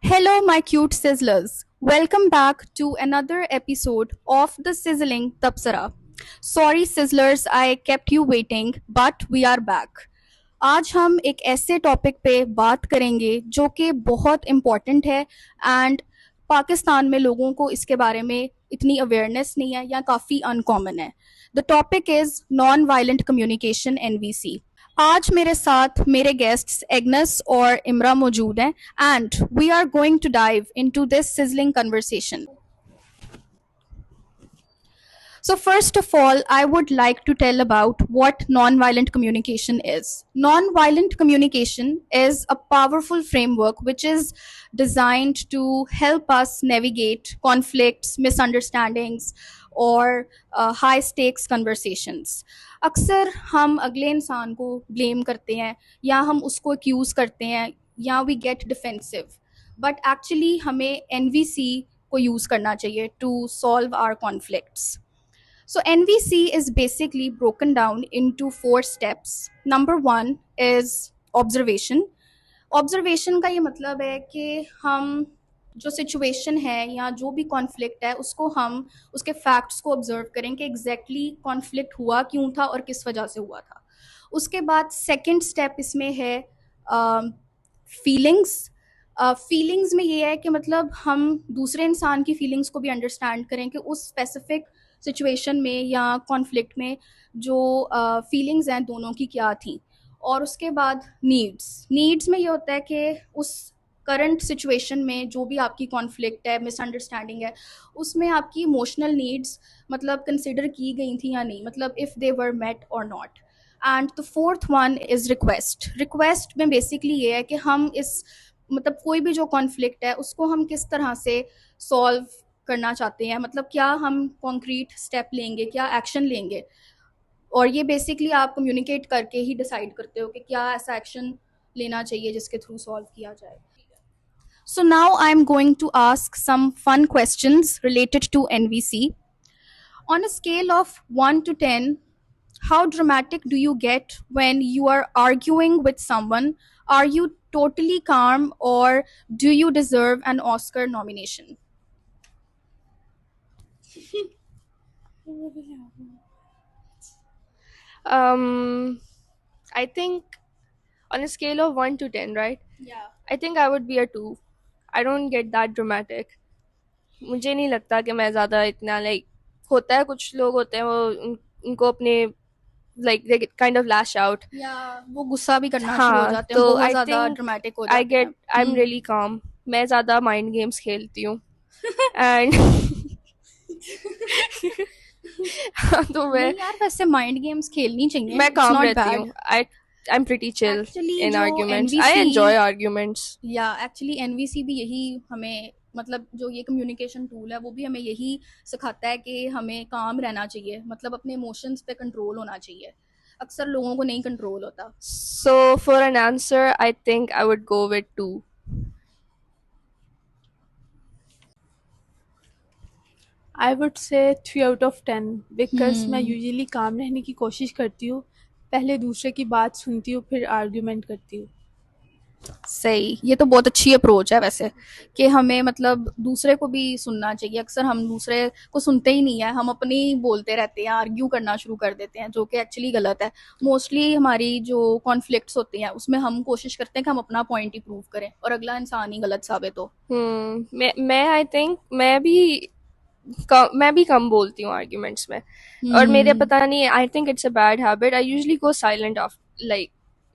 Hello, my cute sizzlers. Welcome back to another episode of the Sizzling Tapsara. Sorry, sizzlers, I kept you waiting, but we are back. आज हम एक ऐसे topic पे बात करेंगे जो कि बहुत इम्पॉर्टेंट है एंड पाकिस्तान में लोगों को इसके बारे में इतनी अवेयरनेस नहीं है या काफ़ी अनकॉमन है. The topic is non violent communication NVC. आज मेरे साथ मेरे गेस्ट्स एग्नस और इमरा मौजूद हैं and we are going to dive into this sizzling conversation. So, first of all, I would like to tell about what nonviolent communication is. Nonviolent communication is a powerful framework which is designed to help us navigate conflicts, misunderstandings, और high stakes conversations. अक्सर हम अगले इंसान को blame करते हैं या हम उसको एक्यूज़ करते हैं या we get defensive, but actually हमें NVC को यूज़ करना चाहिए to solve our conflicts. So NVC is basically broken down into 4 steps. Number 1 is observation. Observation का ये मतलब है कि हम जो सिचुएशन है या जो भी कॉन्फ्लिक्ट है उसको हम उसके फैक्ट्स को ऑब्जर्व करें कि एग्जैक्टली कॉन्फ्लिक्ट हुआ क्यों था और किस वजह से हुआ था. उसके बाद सेकंड स्टेप इसमें है फीलिंग्स. फीलिंग्स में ये है कि मतलब हम दूसरे इंसान की फीलिंग्स को भी अंडरस्टैंड करें कि उस स्पेसिफिक सिचुएशन में या कॉन्फ्लिक्ट में जो फीलिंग्स हैं दोनों की क्या थी. और उसके बाद नीड्स में ये होता है कि उस करंट सिचुएशन में जो भी आपकी कॉन्फ्लिक्ट है, मिसअंडरस्टैंडिंग है, उसमें आपकी इमोशनल नीड्स मतलब कंसिडर की गई थी या नहीं, मतलब इफ़ दे वर मेट और not. And the fourth one is request में बेसिकली ये है कि हम इस मतलब कोई भी जो कॉन्फ्लिक्ट है उसको हम किस तरह से सॉल्व करना चाहते हैं, मतलब क्या हम कॉन्क्रीट स्टेप लेंगे, क्या एक्शन लेंगे. और ये बेसिकली आप कम्युनिकेट करके ही डिसाइड करते हो कि क्या ऐसा एक्शन लेना चाहिए जिसके थ्रू सॉल्व किया जाए. So now I'm going to ask some fun questions related to NVC. On a scale of 1 to 10, how dramatic do you get when you are arguing with someone? Are you totally calm or do you deserve an Oscar nomination? Um, I think on a scale of 1 to 10, right? Yeah. I think I would be a 2. I don't get that dramatic. मुझे नहीं लगता कि मैं ज़्यादा इतना like होता है कुछ लोग होते हैं वो उनको अपने like they kind of lash out. या वो गुस्सा भी करना शुरू हो हाँ जाते हैं, तो बहुत आई ज़्यादा थिंक ड्रामेटिक हो आई जाते हैं. गेट आई एम रियली काम. मैं ज़्यादा माइंड गेम्स खेलती हूँ एंड तो मैं नहीं यार, वैसे माइंड गेम्स खेलनी चाहिए. मैं It's काम not रहती bad. हूँ. I am pretty chill Actually, इन जो आर्ग्यूमेंट्स. आई NVC एंजॉय आर्ग्यूमेंट्स. या एक्चुअली NVC भी यही हमें मतलब जो ये कम्युनिकेशन टूल है वो भी हमें यही सिखाता है कि हमें काम रहना चाहिए, मतलब अपने इमोशंस पे कंट्रोल होना चाहिए. अक्सर लोगों को नहीं कंट्रोल होता. So for an answer, I think I would go with 2. I would say 3 out of 10 because मैं यूजुअली काम रहने की कोशिश करती हूँ. पहले दूसरे की बात सुनती हूँ फिर आर्ग्यूमेंट करती हूँ. सही, ये तो बहुत अच्छी अप्रोच है वैसे कि हमें मतलब दूसरे को भी सुनना चाहिए. अक्सर हम दूसरे को सुनते ही नहीं है, हम अपनी ही बोलते रहते हैं, आर्ग्यू करना शुरू कर देते हैं जो कि एक्चुअली गलत है. मोस्टली हमारी जो कॉन्फ्लिक्ट्स होती हैं उसमें हम कोशिश करते हैं कि हम अपना पॉइंट ही प्रूव करें और अगला इंसान ही गलत साबित हो. मैं आई थिंक मैं भी कम बोलती हूँ आर्ग्यूमेंट्स में. और मेरे पता नहीं, I think it's a bad habit. I usually go silent off like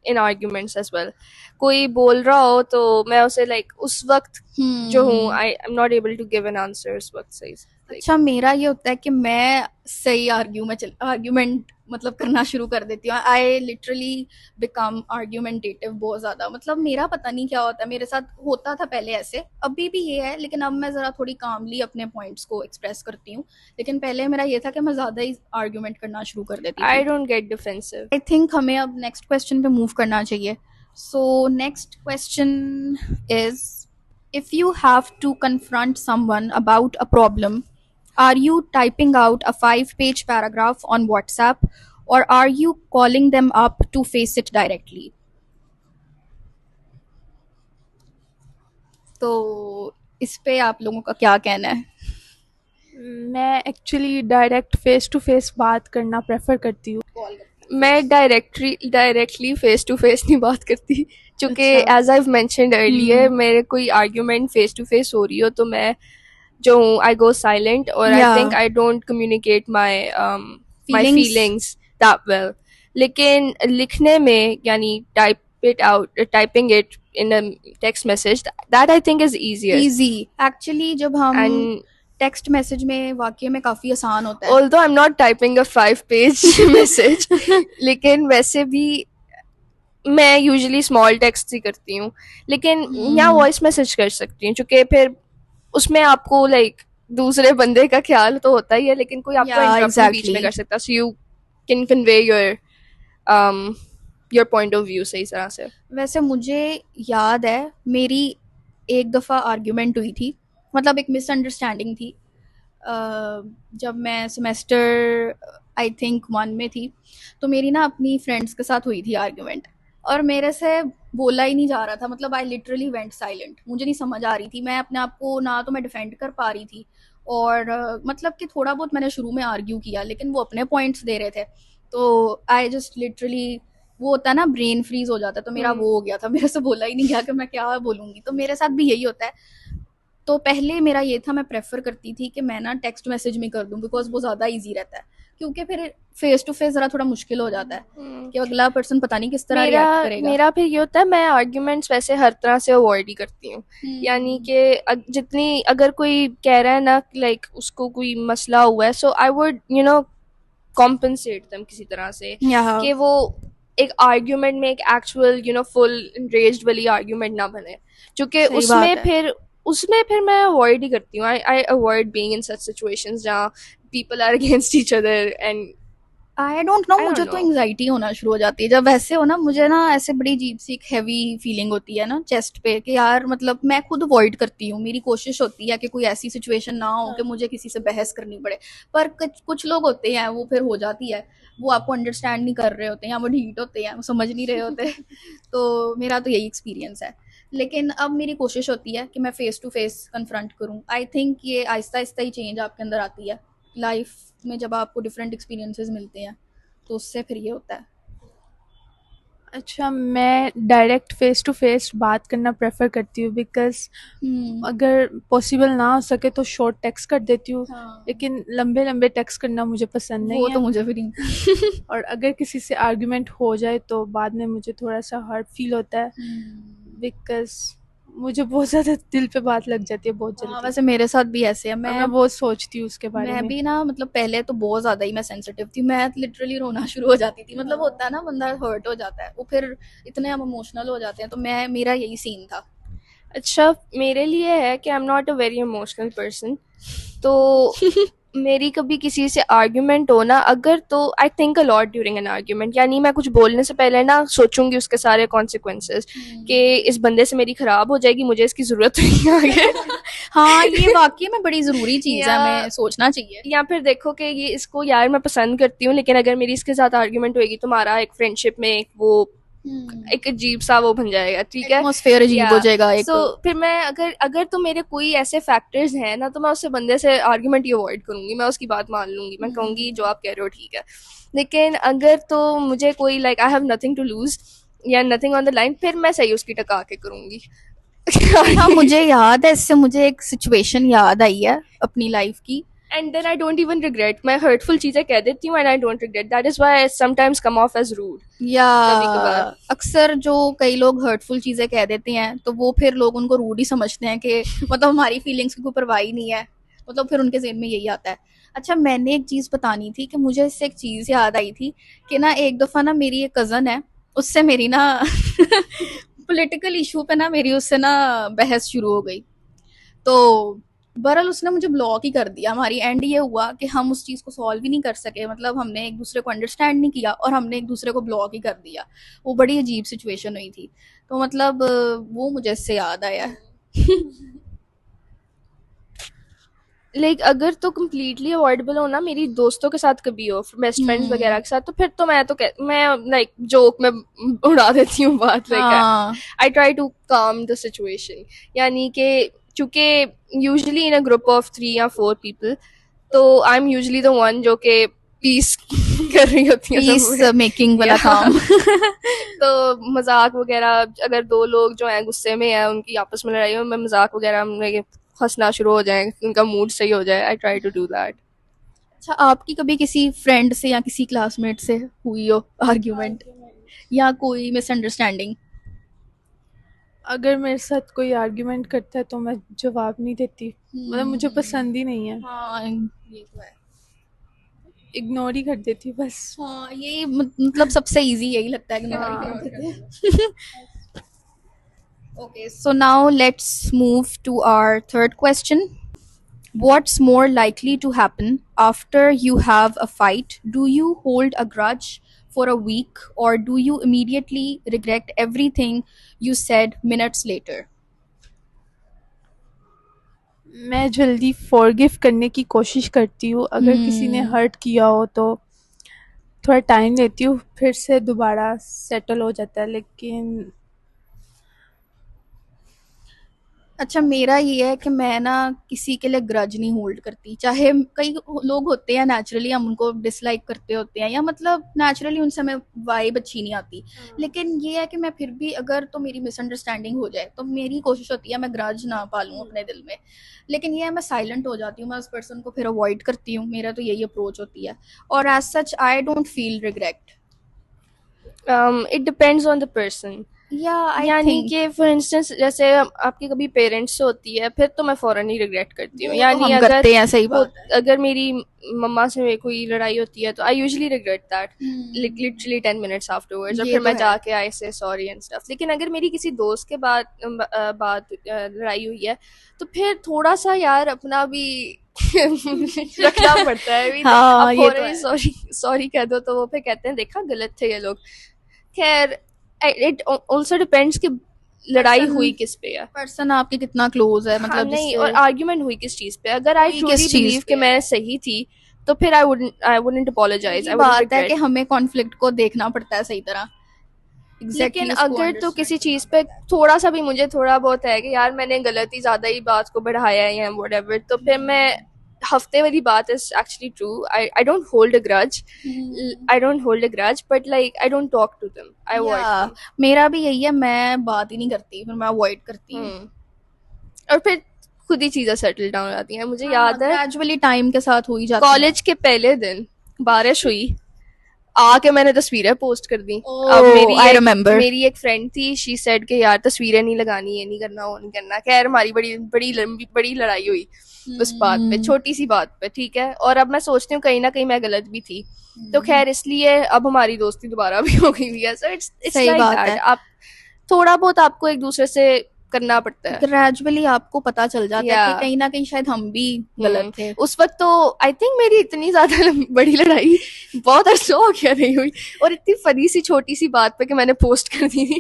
in arguments as well. कोई बोल रहा हो तो मैं उसे लाइक उस वक्त जो हूँ I am not able to give an answer उस वक्त सही. अच्छा, मेरा ये होता है कि मैं सही आर्ग्यूमेंट मतलब करना शुरू कर देती हूँ. आई लिटरली बिकम आर्ग्यूमेंटेटिव बहुत ज़्यादा. मतलब मेरा पता नहीं क्या होता है, मेरे साथ होता था पहले ऐसे, अभी भी ये है, लेकिन अब मैं ज़रा थोड़ी कामली अपने पॉइंट्स को एक्सप्रेस करती हूँ. लेकिन पहले मेरा ये था कि मैं ज़्यादा ही आर्ग्यूमेंट करना शुरू कर देती आई थी. Don't get defensive. I think हमें अब नेक्स्ट क्वेश्चन पे मूव करना चाहिए. So next question is, if you have to confront someone about a problem, are you typing out a 5-page paragraph on WhatsApp or are you calling them up to face it directly? तो इस पे आप लोगों का क्या कहना है? मैं actually direct face to face बात करना प्रेफर करती हूँ। मैं डायरेक्टली फेस टू फेस नहीं बात करती, क्योंकि अच्छा। एज आई मेंशनड अर्लियर मेरे कोई आर्ग्यूमेंट फेस टू फेस हो रही हो तो मैं जो हूँ आई गो साइलेंट, और आई या think I don't communicate my feelings feelings that well. लेकिन लिखने में यानी typing it in a text message, that I think is easier. Easy actually जब हम एंड टेक्स्ट मैसेज में वाकई में काफ़ी आसान होता है। Although I am not typing a 5 page message, लेकिन वैसे भी मैं यूजुअली स्मॉल टेक्स्ट ही करती हूँ, लेकिन यहाँ वॉइस मैसेज कर सकती हूँ, क्योंकि फिर उसमें आपको लाइक दूसरे बंदे का ख्याल तो होता ही है, लेकिन कोई आपको या इंटरप्ट नहीं बीच में एग्जैक्टली। कर सकता, so you can convey your point of view सही तरह से। वैसे मुझे याद है मेरी एक दफ़ा आर्ग्यूमेंट हुई थी, मतलब एक मिसअंडरस्टैंडिंग थी। जब मैं सेमेस्टर आई थिंक 1 में थी, तो मेरी ना अपनी फ्रेंड्स के साथ हुई थी आर्ग्यूमेंट, और मेरे से बोला ही नहीं जा रहा था। मतलब आई लिटरली वेंट साइलेंट, मुझे नहीं समझ आ रही थी, मैं अपने आप को ना तो मैं डिफेंड कर पा रही थी, और मतलब कि थोड़ा बहुत मैंने शुरू में आर्ग्यू किया, लेकिन वो अपने पॉइंट्स दे रहे थे, तो आई जस्ट लिटरली, वो होता है ना ब्रेन फ्रीज हो जाता है, तो मेरा वो हो गया था, मेरे से बोला ही नहीं गया कि मैं क्या बोलूँगी। तो मेरे साथ भी यही होता है। तो पहले मेरा ये था, मैं प्रेफर करती थी कि मैं ना टेक्स्ट मैसेज में कर दूं, बिकॉज वो ज़्यादा इजी रहता है, क्योंकि फिर फेस टू फेस ज़रा थोड़ा मुश्किल हो जाता है कि अगला पर्सन पता नहीं किस तरह मेरा रिएक्ट करेगा। मेरा फिर ये होता है, मैं आर्ग्यूमेंट्स वैसे हर तरह से अवॉइड ही करती हूँ। यानी कि जितनी अगर कोई कह रहा है ना लाइक उसको कोई मसला हुआ है, सो आई वुड कॉम्पनसेट देम किसी तरह से, या कि वो एक आर्ग्यूमेंट में एक एक्चुअल फुल एनरेज्ड वाली आर्ग्यूमेंट ना बने, क्योंकि सही बात है। उसमें फिर मैं अवॉइड ही करती हूँ। I avoid being in such situations जहाँ people are against each other, and I don't know, I don't मुझे तो नो। एंग्जाइटी होना शुरू हो जाती है जब वैसे हो ना। मुझे ना ऐसे बड़ी अजीब सी एक हैवी फीलिंग होती है ना चेस्ट पे, कि यार मतलब मैं खुद अवॉइड करती हूँ। मेरी कोशिश होती है कि कोई ऐसी सिचुएशन ना हो कि मुझे किसी से बहस करनी पड़े, पर कुछ लोग होते हैं वो फिर हो जाती है, वो आपको अंडरस्टैंड नहीं कर रहे होते हैं, या वो ढीठ होते हैं, वो समझ नहीं रहे होते। तो मेरा तो यही एक्सपीरियंस है। लेकिन अब मेरी कोशिश होती है कि मैं फेस टू फेस कन्फ्रंट करूँ। आई थिंक ये आहिस्ता आहिस्ता ही चेंज आपके अंदर आती है लाइफ में, जब आपको डिफरेंट एक्सपीरियंसेस मिलते हैं, तो उससे फिर ये होता है। अच्छा, मैं डायरेक्ट फेस टू फेस बात करना प्रेफर करती हूँ, बिकॉज अगर पॉसिबल ना हो सके तो शॉर्ट टेक्स्ट कर देती हूँ, हाँ, लेकिन लंबे लंबे टेक्स्ट करना मुझे पसंद वो नहीं तो है। मुझे भी नहीं। और अगर किसी से आर्ग्यूमेंट हो जाए तो बाद में मुझे थोड़ा सा हर्ट फील होता है, बिकॉज मुझे बहुत ज़्यादा दिल पे बात लग जाती है बहुत हाँ, जल्दी, वैसे मेरे साथ भी ऐसे है। और मैं बहुत सोचती हूँ उसके बारे मैं में। भी ना, मतलब पहले तो बहुत ज़्यादा ही मैं सेंसिटिव थी, मैं लिटरली रोना शुरू हो जाती थी। मतलब होता है ना, बंदा हर्ट हो जाता है, वो फिर इतने हम इमोशनल हो जाते हैं। तो मेरा यही सीन था। अच्छा, मेरे लिए है कि आई am not a very emotional person, तो मेरी कभी किसी से आर्ग्यूमेंट हो ना अगर, तो I think a lot during an argument. यानी मैं कुछ बोलने से पहले ना सोचूंगी उसके सारे कॉन्सिक्वेंसेस, कि इस बंदे से मेरी खराब हो जाएगी, मुझे इसकी ज़रूरत नहीं है आगे। हाँ, ये वाकई में बड़ी ज़रूरी चीज़ है, या हमें सोचना चाहिए। या फिर देखो कि ये इसको यार मैं पसंद करती हूँ, लेकिन अगर मेरी इसके साथ आर्ग्यूमेंट होएगी तो हमारा एक फ्रेंडशिप में वो एक अजीब सा वो बन जाएगा, ठीक है। एटमॉस्फेयर अजीब या हो जाएगा एक। सो फिर मैं अगर अगर तो मेरे कोई ऐसे फैक्टर्स हैं ना, तो मैं उससे बंदे से आर्ग्यूमेंट ही अवॉइड करूंगी, मैं उसकी बात मान लूंगी, मैं कहूंगी जो आप कह रहे हो ठीक है। लेकिन अगर तो मुझे कोई like I have nothing to lose या नथिंग ऑन द लाइन, फिर मैं सही उसकी टका के करूंगी। हाँ, मुझे याद है, इससे मुझे एक सिचुएशन याद आई है अपनी लाइफ की। And then I don't even regret, मैं हर्टफुल चीजें कह देती हूँ and I don't regret, that is why I sometimes come off as rude. या कभी कभार अक्सर जो कई लोग हर्टफुल चीज़ें कह देते हैं, तो वो फिर लोग उनको रूड ही समझते हैं, कि मतलब हमारी फीलिंग्स की कोई परवाह ही नहीं है। मतलब फिर उनके ज़हन में यही आता है। अच्छा, मैंने एक चीज़ बतानी थी, कि मुझे इससे एक चीज़ याद आई थी, कि ना एक दफ़ा ना मेरी एक कज़न है, उससे मेरी ना पॉलिटिकल इशू पे ना मेरी उससे ना बहस शुरू हो गई। तो बहरहाल उसने मुझे ब्लॉक ही कर दिया। हमारी एंड ये हुआ कि हम उस चीज़ को सॉल्व ही नहीं कर सके, मतलब हमने एक दूसरे को अंडरस्टैंड नहीं किया, और हमने एक दूसरे को ब्लॉक ही कर दिया। वो बड़ी अजीब सिचुएशन हुई थी। तो मतलब वो मुझे इससे याद आया। लाइक अगर तो कम्प्लीटली अवॉइडेबल हो ना मेरी दोस्तों के साथ कभी हो, बेस्ट फ्रेंड्स वगैरह के साथ, तो फिर तो मैं लाइक जोक में उड़ा देती हूँ बात, लाइक हाँ आई ट्राई टू काम द सिचुएशन। यानी कि चूंकि usually in a group of 3 या 4 पीपल, तो I am usually the one जो कि पीस कर रही होती है पीस सब मेकिंग वाला काम। तो मजाक वगैरह, अगर 2 लोग जो हैं गुस्से में हैं, उनकी आपस में लड़ाई हो, मैं मजाक वगैरह में हंसना शुरू हो जाए, उनका मूड सही हो जाए, I try to do that. अच्छा, आपकी कभी किसी फ्रेंड से या किसी क्लासमेट से हुई हो आर्ग्यूमेंट या कोई मिसअंडरस्टैंडिंग? अगर मेरे साथ कोई आर्ग्यूमेंट करता है तो मैं जवाब नहीं देती, मतलब मुझे पसंद ही नहीं है, हाँ ये तो है। इग्नोर ही कर देती हूँ बस। हाँ यही मतलब सबसे इजी यही लगता है कि okay, so now let's move to our third question. What's more likely to happen after you have a fight? Do you hold a grudge for a week, or do you immediately regret everything you said minutes later? मैं जल्दी forgive करने की कोशिश करती हूँ, अगर किसी ने हर्ट किया हो तो थोड़ा टाइम लेती हूँ, फिर से दोबारा सेटल हो जाता है, लेकिन अच्छा, मेरा ये है कि मैं ना किसी के लिए ग्रज नहीं होल्ड करती, चाहे कई लोग होते हैं नेचुरली हम उनको डिसलाइक करते होते हैं या मतलब नेचुरली उनसे हमें वाइब अच्छी नहीं आती, लेकिन ये है कि मैं फिर भी अगर तो मेरी मिसअंडरस्टैंडिंग हो जाए तो मेरी कोशिश होती है मैं ग्रज ना पालूं अपने दिल में, लेकिन ये है मैं साइलेंट हो जाती हूँ, मैं उस पर्सन को फिर अवॉइड करती हूँ, मेरा तो यही अप्रोच होती है, और as such I don't feel regret. It depends on the person. या आई यानी थिंक कि फॉर इंस्टेंस जैसे आपकी कभी पेरेंट्स से होती है, फिर तो मैं फॉरन ही रिग्रेट करती हूँ। वो तो यानी हम अगर करते हैं, सही बात है। अगर मेरी मम्मा से कोई लड़ाई होती है तो I usually regret that literally 10 minutes afterwards, और ये फिर तो मैं है। जाके आई से सॉरी एंड स्टफ। लेकिन अगर मेरी किसी दोस्त के बाद लड़ाई हुई है, तो फिर थोड़ा सा यार अपना भी रखना पड़ता है भी। हाँ अब ये तो फौरन ही है। सॉरी सॉरी कह दो तो वो फिर कहते हैं देखा गलत थे ये लोग। खैर इट ऑल्सो डिपेंड्स कि लड़ाई हुई किस पे है। पर्सन आपके कितना क्लोज है, हाँ मतलब नहीं, जिससे और आर्ग्यूमेंट हुई किस चीज पे, अगर आई हुई ट्रूली किस चीज बिलीव कि पे मैं है। सही थी, तो फिर आई वुडंट अपोलोजाइज, यही आई वुडंट बात है कि रिग्रेट। हमें कॉन्फ्लिक्ट को देखना पड़ता है सही तरह, लेकिन एग्जैक्टली उसको अगर तो अंडरस्टैंड किसी चीज करना। पे थोड़ा सा भी मुझे थोड़ा बहुत है कि यार मैंने गलत ही ज्यादा ही बात को बढ़ाया है या व्हाटएवर, तो फिर मैं हफ्ते वाली बात is actually true, I don't hold a grudge, I don't hold a grudge, but like I don't talk to them, I avoid या देम। मेरा भी यही है, मैं बात ही नहीं करती, फिर मैं अवॉइड करती हूँ। और फिर खुद ही चीजें सेटल डाउन हो जाती हैं। मुझे हाँ याद है ग्रेजुअली टाइम के साथ हो ही जाती है। कॉलेज के पहले दिन बारिश हुई, आके मैंने तस्वीरें पोस्ट कर दी। अब ओह आई रिमेम्बर। मेरी एक फ्रेंड थी, शी सेड कि यार तस्वीरें नहीं लगानी, ये नहीं करना, वो नहीं करना। खैर हमारी बड़ी बड़ी लंबी बड़ी लड़ाई हुई उस बात पे, छोटी सी बात पे, ठीक है। और अब मैं सोचती हूँ कहीं ना कहीं मैं गलत भी थी, तो खैर इसलिए अब हमारी दोस्ती दोबारा भी हो गई हुई है। सो इट्स सही लाइक बात दैट, है। आप थोड़ा बहुत आपको एक दूसरे से करना पड़ता है। ग्रेजुअली आपको पता चल जाता है कि या कहीं ना कहीं शायद हम भी गलत थे। उस वक्त तो आई थिंक मेरी इतनी ज्यादा बड़ी लड़ाई बहुत अरसा हो गया नहीं हुई, और इतनी फनी सी छोटी सी बात पे कि मैंने पोस्ट कर दी थी।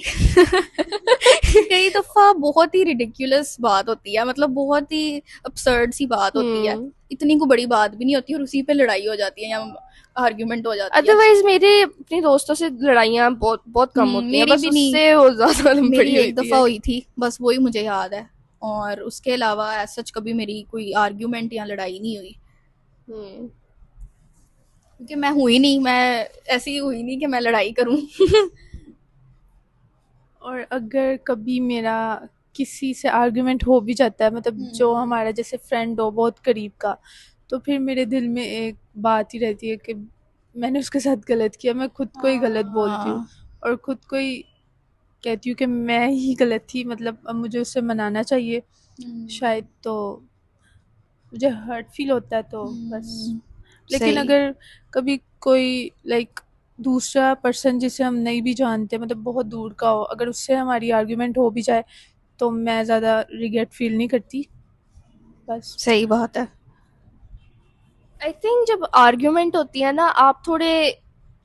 कई दफा बहुत ही रिडिकुलस बात होती है, मतलब बहुत ही absurd सी बात होती है, इतनी को बड़ी बात भी नहीं होती और उसी पे लड़ाई हो जाती है या आर्ग्यूमेंट हो जाती है। अदरवाइज मेरे अपने दोस्तों से लड़ाइयाँ बहुत बहुत कम होती हैं, मेरी बस भी नहीं, उससे वो ज्यादा मेरी बड़ी एक होती दफा है। हुई थी बस, वही मुझे याद है, और उसके अलावा ऐसा सच कभी मेरी कोई आर्ग्यूमेंट या लड़ाई नहीं हुई, क्योंकि मैं हुई नहीं, मैं ऐसी हुई नहीं कि मैं लड़ाई करूं। और अगर कभी मेरा किसी से आर्ग्यूमेंट हो भी जाता है, मतलब जो हमारा जैसे फ्रेंड हो बहुत करीब का, तो फिर मेरे दिल में एक बात ही रहती है कि मैंने उसके साथ गलत किया, मैं खुद को ही गलत बोलती हूँ और खुद को ही कहती हूँ कि मैं ही गलत थी, मतलब अब मुझे उससे मनाना चाहिए शायद, तो मुझे हर्ट फील होता है, तो बस। लेकिन सही। अगर कभी कोई लाइक दूसरा पर्सन जिसे हम नहीं भी जानते, मतलब बहुत दूर का हो, अगर उससे हमारी आर्ग्यूमेंट हो भी जाए तो मैं ज़्यादा रिग्रेट फील नहीं करती, बस। सही बात है। आई थिंक जब आर्ग्यूमेंट होती है ना, आप थोड़े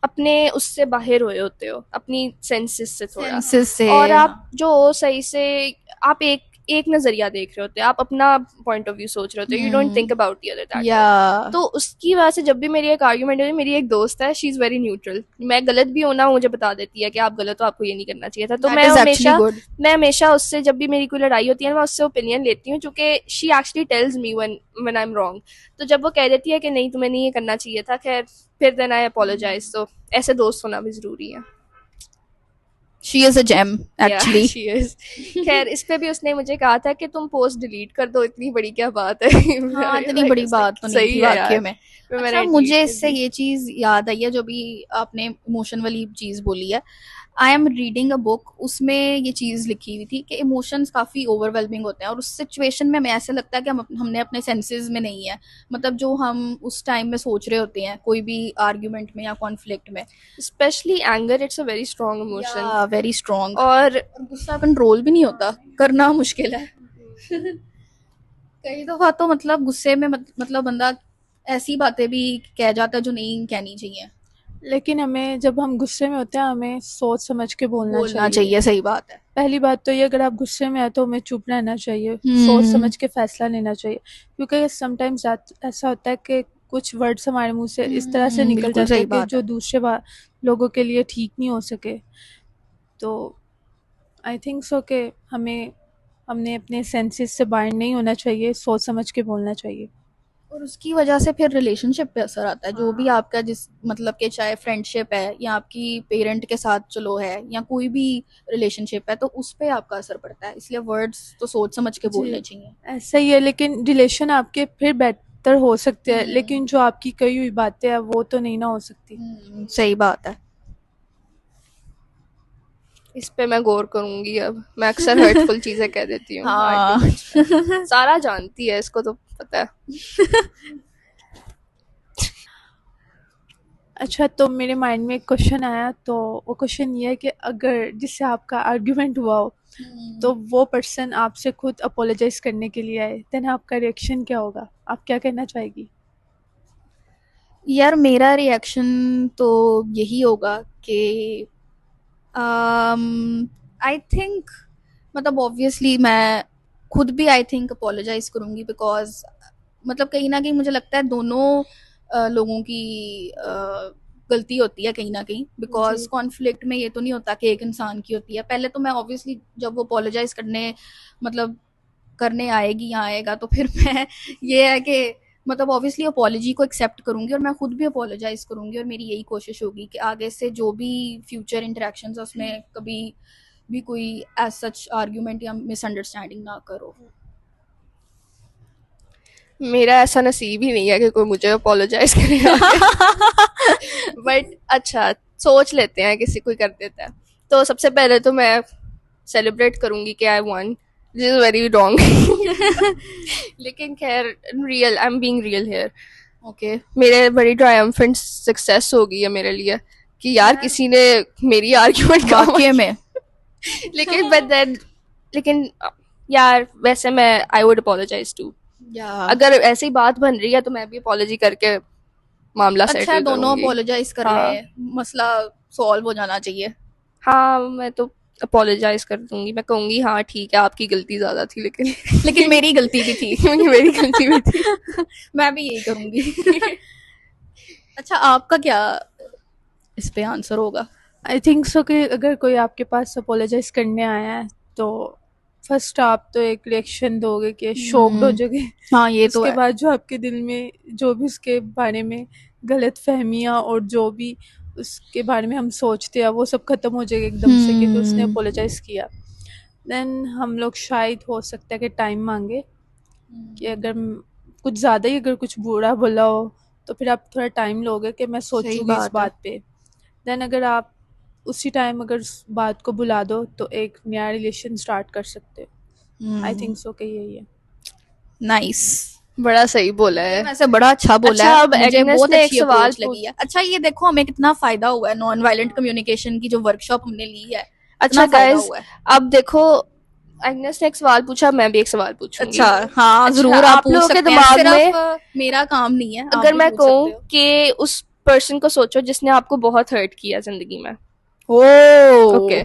अपने उससे बाहर हुए होते हो, अपनी सेंसेस से थोड़ा, सेंसेस से। और आप जो सही से आप एक एक नजरिया देख रहे होते हो, आप अपना पॉइंट ऑफ व्यू सोच रहे होते हो, you don't think about the other that. या तो उसकी वजह से जब भी मेरी एक आर्ग्यूमेंट हुई, मेरी एक दोस्त है, शी इज वेरी न्यूट्रल, मैं गलत भी हूं ना, मुझे बता देती है कि आप गलत हो, आपको ये नहीं करना चाहिए था। तो मैं हमेशा उससे जब भी मेरी कोई लड़ाई होती है मैं उससे ओपिनियन लेती हूँ, क्योंकि she actually tells me when I am wrong. तो जब वो कह देती है कि नहीं तुम्हें नहीं ये करना चाहिए था, खैर फिर देन आई अपोलोजाइज। तो ऐसे दोस्त होना भी जरूरी है। She is a gem actually. She is. खैर इस पे भी उसने मुझे कहा था कि तुम पोस्ट डिलीट कर दो, इतनी बड़ी क्या बात है। हाँ, इतनी बड़ी बात तो नहीं थी वाकई में। अच्छा, मुझे इससे ये चीज याद आई है, जो भी आपने इमोशन वाली चीज बोली है, I am reading a book, उसमें ये चीज लिखी हुई थी कि इमोशंस काफी ओवरवेलमिंग होते हैं, और उस सिचुएशन में हमें ऐसा लगता है कि हमने अपने सेंसेस में नहीं है, मतलब जो हम उस टाइम में सोच रहे होते हैं कोई भी आर्ग्यूमेंट में या कॉन्फ्लिक्ट में। Specially anger, it's a very strong emotion, very strong. और गुस्सा कंट्रोल भी नहीं होता, करना मुश्किल है। कई दफा तो मतलब गुस्से में मतलब बंदा ऐसी बातें भी कह जाता है जो नहीं कहनी चाहिए। लेकिन हमें जब हम गुस्से में होते हैं हमें सोच समझ के बोलना चाहिए। सही बात है। पहली बात तो ये, अगर आप गुस्से में है तो हमें चुप रहना चाहिए, सोच समझ के फैसला लेना चाहिए, क्योंकि समटाइम्स ऐसा होता है कि कुछ वर्ड्स हमारे मुंह से इस तरह से निकल जाते हैं कि जो दूसरे लोगों के लिए ठीक नहीं हो सके। तो आई थिंक सो कि हमने अपने सेंसेस से बाइंड नहीं होना चाहिए, सोच समझ के बोलना चाहिए। और उसकी वजह से फिर रिलेशनशिप पे असर आता है, जो भी आपका जिस मतलब के चाहे फ्रेंडशिप है या आपकी पेरेंट के साथ चलो है या कोई भी रिलेशनशिप है, तो उस पे आपका असर पड़ता है। इसलिए वर्ड्स तो सोच समझ के बोलने चाहिए। ऐसा ही है, लेकिन रिलेशन आपके फिर बेहतर हो सकते हैं, लेकिन जो आपकी कही हुई बातें हैं वो तो नहीं ना हो सकती। सही बात है। इस पे मैं गौर करूंगी। अब मैं अक्सर हर्टफुल चीजें कह देती हूँ। हाँ। सारा जानती है, इसको तो पता है। अच्छा, तो मेरे माइंड में एक क्वेश्चन आया, तो वो क्वेश्चन ये है कि अगर जिससे आपका आर्ग्यूमेंट हुआ हो तो वो पर्सन आपसे खुद अपोलोजाइज करने के लिए आए, देन आपका रिएक्शन क्या होगा? आप क्या कहना चाहेगी? यार मेरा रिएक्शन तो यही होगा कि आई थिंक मतलब ऑब्वियसली मैं खुद भी आई थिंक अपोलोजाइज करूंगी, बिकॉज मतलब कहीं ना कहीं मुझे लगता है दोनों लोगों की गलती होती है कहीं ना कहीं, बिकॉज कॉन्फ्लिक्ट में ये तो नहीं होता कि एक इंसान की होती है। पहले तो मैं ऑब्वियसली जब वो अपोलोजाइज करने मतलब करने आएगी या आएगा तो फिर मैं ये है कि मतलब ऑब्वियसली अपॉलॉजी को एक्सेप्ट करूंगी और मैं खुद भी अपोलोजाइज करूंगी, और मेरी यही कोशिश होगी कि आगे से जो भी फ्यूचर इंटरेक्शंस है उसमें कभी भी कोई एज सच आर्ग्यूमेंट या मिसअंडरस्टैंडिंग ना करो। मेरा ऐसा नसीब ही नहीं है कि कोई मुझे अपोलोजाइज करेगा। बट अच्छा, सोच लेते हैं किसी कोई कर देता है तो सबसे पहले तो मैं सेलिब्रेट करूंगी कि I one, this is very wrong. लेकिन खैर real, I am being real here. Okay, मेरे बड़ी ट्रायम्फेंट सक्सेस हो गई है मेरे लिए कि यार किसी ने मेरी आर्ग्यूमेंट वाकई में। लेकिन बट देन लेकिन यार वैसे मैं आई वुड अपोलोजाइज टू। अगर ऐसी बात बन रही है तो मैं भी अपोलॉजी करके मामला सेटल करूंगी। दोनों अपोलोजाइज कर रहे हैं, मसला सॉल्व हो जाना चाहिए। हाँ, मैं तो अपोलोजाइज कर दूंगी, मैं कहूंगी हाँ ठीक है आपकी गलती ज्यादा थी, लेकिन मेरी गलती भी थी। मेरी गलती भी थी। मैं भी यही करूंगी। अच्छा, आपका क्या इस पे आंसर होगा? आई थिंक सो कि अगर कोई आपके पास अपोलोजाइज करने आया है तो फर्स्ट आप तो एक रिएक्शन दोगे कि शॉक्ड हो जाओगे। हाँ, ये तो उसके है। बाद जो आपके दिल में जो भी उसके बारे में गलत फहमियाँ और जो भी उसके बारे में हम सोचते हैं वो सब खत्म हो जाएगा एकदम से, क्योंकि उसने अपोलोजाइज किया। देन हम लोग शायद हो सकता है कि टाइम मांगे कि अगर कुछ ज़्यादा ही अगर कुछ बुरा बोला हो तो फिर आप थोड़ा टाइम लोगे कि मैं सोचूंगी इस बात पे। देन अगर आप उसी टाइम अगर उस बात को बुला दो तो एक नया रिलेशन स्टार्ट कर सकते हो। आई थिंक सो कि यही है। नाइस, बड़ा सही बोला है वैसे, बड़ा अच्छा बोला अच्छा, है। अब मुझे एग्नेस बहुत ने एक अच्छी सवाल अप्रोच लगी है। अच्छा, ये देखो हमें कितना फायदा हुआ है नॉन वायलेंट कम्युनिकेशन की जो वर्कशॉप हमने ली है। अच्छा गाइस, अब देखो एग्नेस ने एक सवाल पूछा, मैं भी एक सवाल पूछूंगी। अच्छा, हाँ जरूर, आप लोगों के दिमाग में मेरा काम नहीं है। अगर मैं कहूँ कि उस पर्सन को सोचो जिसने आपको बहुत हर्ट किया जिंदगी में, ओके,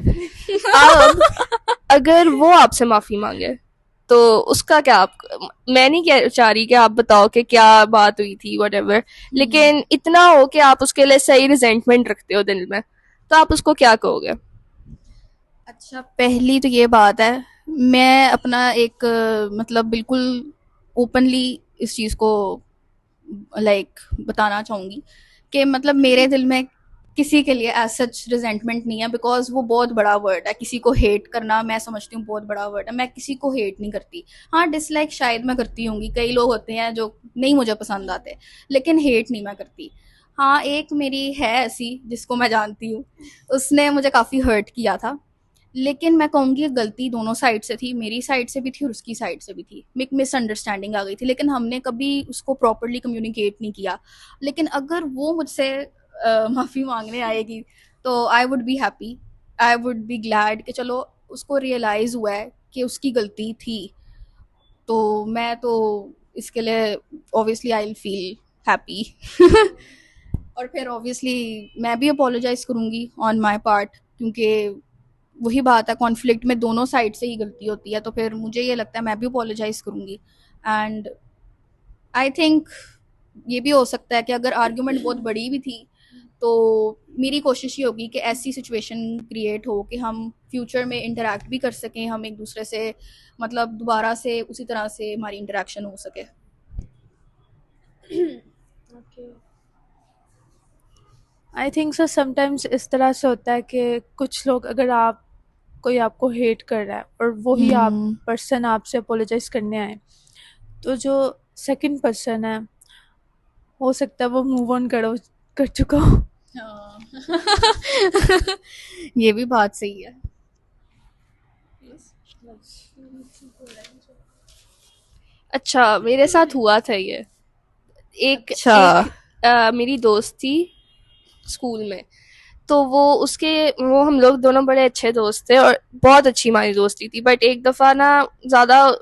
अब अगर वो आपसे माफी मांगे तो उसका क्या आप, मैं नहीं चाह रही कि आप बताओ कि क्या बात हुई थी whatever, लेकिन इतना हो कि आप उसके लिए सही रिजेंटमेंट रखते हो दिल में, तो आप उसको क्या कहोगे? अच्छा, पहली तो ये बात है, मैं अपना एक मतलब बिल्कुल ओपनली इस चीज़ को बताना चाहूँगी कि मतलब मेरे दिल में किसी के लिए एज सच रिजेंटमेंट नहीं है, बिकॉज वो बहुत बड़ा वर्ड है। किसी को हेट करना मैं समझती हूँ बहुत बड़ा वर्ड है। मैं किसी को हेट नहीं करती। हाँ, डिसलाइक शायद मैं करती होंगी, कई लोग होते हैं जो नहीं मुझे पसंद आते, लेकिन हेट नहीं मैं करती। हाँ, एक मेरी है ऐसी जिसको मैं जानती हूँ, उसने मुझे काफ़ी हर्ट किया था, लेकिन मैं कहूँगी गलती दोनों साइड से थी, मेरी साइड से भी थी और उसकी साइड से भी थी। एक मिसअंडरस्टैंडिंग आ गई थी, लेकिन हमने कभी उसको प्रॉपरली कम्युनिकेट नहीं किया। लेकिन अगर वो मुझसे माफ़ी मांगने आएगी तो I would be happy, I would be glad कि चलो उसको रियलाइज़ हुआ है कि उसकी गलती थी। तो मैं तो इसके लिए obviously I will feel happy. और फिर ऑब्वियसली मैं भी अपोलोजाइज़ करूँगी ऑन माई पार्ट, क्योंकि वही बात है, कॉन्फ्लिक्ट में दोनों साइड से ही गलती होती है, तो फिर मुझे ये लगता है मैं भी अपोलोजाइज़ करूँगी। एंड आई थिंक ये भी हो सकता है कि अगर आर्ग्यूमेंट बहुत बड़ी भी थी तो मेरी कोशिश ये होगी कि ऐसी सिचुएशन क्रिएट हो कि हम फ्यूचर में इंटरेक्ट भी कर सकें, हम एक दूसरे से मतलब दोबारा से उसी तरह से हमारी इंटरेक्शन हो सके। आई थिंक सो समटाइम्स इस तरह से होता है कि कुछ लोग, अगर आप कोई आपको हेट कर रहा है और वही आप पर्सन आपसे अपोलोजाइज करने आए, तो जो सेकंड पर्सन है हो सकता है वो मूव ऑन कर चुका हो। हाँ। ये भी बात सही है। अच्छा, मेरे साथ हुआ था ये। एक अच्छा। एक मेरी दोस्त थी स्कूल में, तो वो हम लोग दोनों बड़े अच्छे दोस्त थे और बहुत अच्छी हमारी दोस्ती थी। बट एक दफ़ा ना ज़्यादा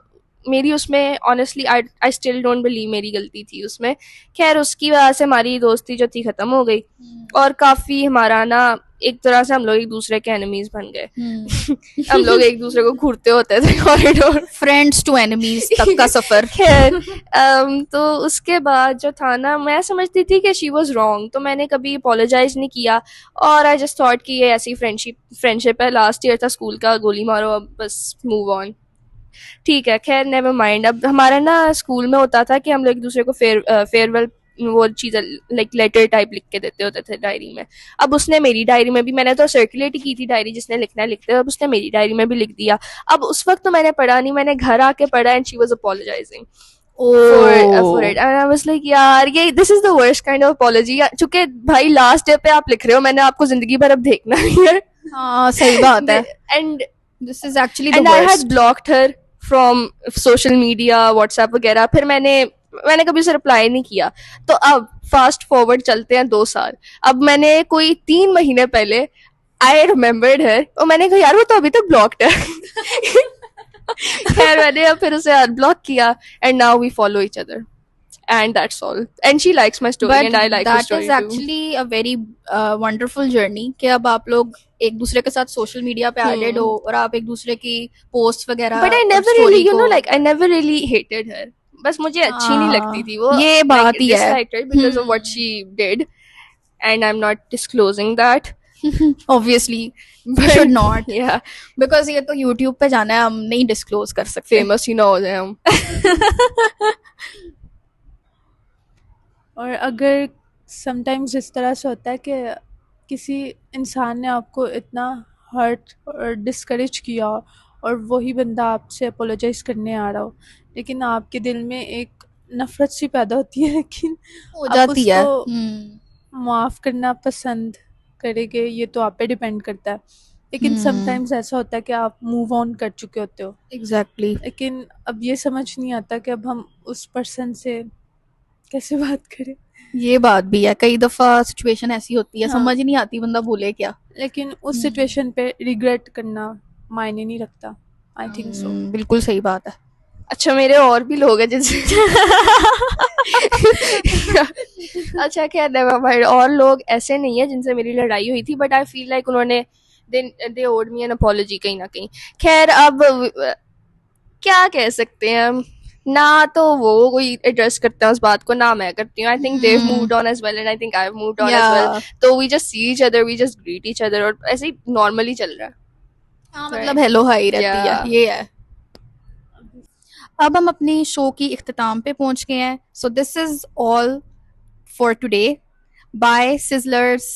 मेरी उसमें honestly I still don't believe मेरी गलती थी उसमें। खैर उसकी वजह से हमारी दोस्ती जो थी ख़त्म हो गई और काफ़ी हमारा ना एक तरह से हम लोग एक दूसरे के एनिमीज बन गए। हम लोग एक दूसरे को घूरते होते थे कॉरिडोर, फ्रेंड्स टू एनिमीज तक का सफर। खैर तो उसके बाद जो था ना, मैं समझती थी कि शी वॉज रॉन्ग, तो मैंने कभी अपोलोजाइज नहीं किया और आई जस्ट थॉट कि ये ऐसी फ्रेंडशिप है, लास्ट ईयर था स्कूल का, गोली मारो अब बस मूव ऑन, ठीक है। खैर नेवर माइंड। अब हमारा ना स्कूल में होता था कि हम लोग एक दूसरे को फेयरवेल वो चीज़ें लाइक लेटर टाइप लिख के देते होते थे डायरी में। अब उसने मेरी डायरी में भी, मैंने तो सर्कुलेट ही की थी डायरी, जिसने लिखना है लिखते, अब उसने मेरी डायरी में भी लिख दिया। अब उस वक्त तो मैंने पढ़ा नहीं, मैंने घर आके पढ़ा and she was apologising for it and I was like यार ये this is the worst kind of apology। चूंकि भाई लास्ट डे पे आप लिख रहे हो, मैंने आपको जिंदगी भर अब देखना नहीं है। हाँ, सही बात है। and this is actually the and I had worst. blocked her from social media, WhatsApp वगैरह। फिर मैंने कभी उसे रिप्लाई नहीं किया। तो अब फास्ट फॉरवर्ड चलते हैं 2 साल। अब मैंने कोई 3 महीने पहले आई रिमेम्बर्ड हर और मैंने कहा यार वो तो अभी तक ब्लॉक्ड है। खैर मैंने अब फिर उसे अनब्लॉक किया and now we follow each other and that's all, and she likes my story and I like her story that is actually a very wonderful journey कि अब आप लोग एक दूसरे के साथ सोशल मीडिया पे एडेड हो और आप एक दूसरे की पोस्ट वगैरह, but I never really like I never really hated her। बस मुझे अच्छी नहीं लगती थी वो, ये बात ही है। disliked her because of what she did and I'm not disclosing that obviously should not, yeah because ये तो YouTube पे जाना है, हम नहीं डिस्क्लोज कर सकते। famous you know them। और अगर समटाइम्स इस तरह से होता है कि किसी इंसान ने आपको इतना हर्ट और डिस्करेज किया और वही बंदा आपसे अपोलोजाइज करने आ रहा हो, लेकिन आपके दिल में एक नफरत सी पैदा होती है, लेकिन हो आप जाती है। उसको माफ़ करना पसंद करेंगे ये तो आप पे डिपेंड करता है। लेकिन समटाइम्स ऐसा होता है कि आप मूव ऑन कर चुके होते हो, एग्जैक्टली। लेकिन अब ये समझ नहीं आता कि अब हम उस पर्सन से कैसे बात करें। ये बात भी है, कई दफा सिचुएशन ऐसी होती है, हाँ। समझ ही नहीं आती बंदा बोले क्या। लेकिन उस सिचुएशन पे रिग्रेट करना मायने नहीं रखता। I think so. बिल्कुल सही बात है। अच्छा मेरे और भी लोग हैं जिनसे अच्छा खैर नेवर माइंड, और लोग ऐसे नहीं है जिनसे मेरी लड़ाई हुई थी, बट आई फील लाइक उन्होंने दे ओड मी एन अपॉलॉजी कहीं ना कहीं। खैर अब क्या कह सकते हैं हम, ना तो वो कोई एड्रेस करते हैं उस बात को, ना मैं करती हूँ. I think they moved on as well and I think I have moved on as well. तो we just see each other, we just greet each other, और ऐसे ही नॉर्मली चल रहा है. हाँ मतलब हेलो हाई रहती है, Yeah. ये है. अब हम अपनी शो की इख्तिताम पे पहुंच गए हैं. So this is all for today. Bye sizzlers.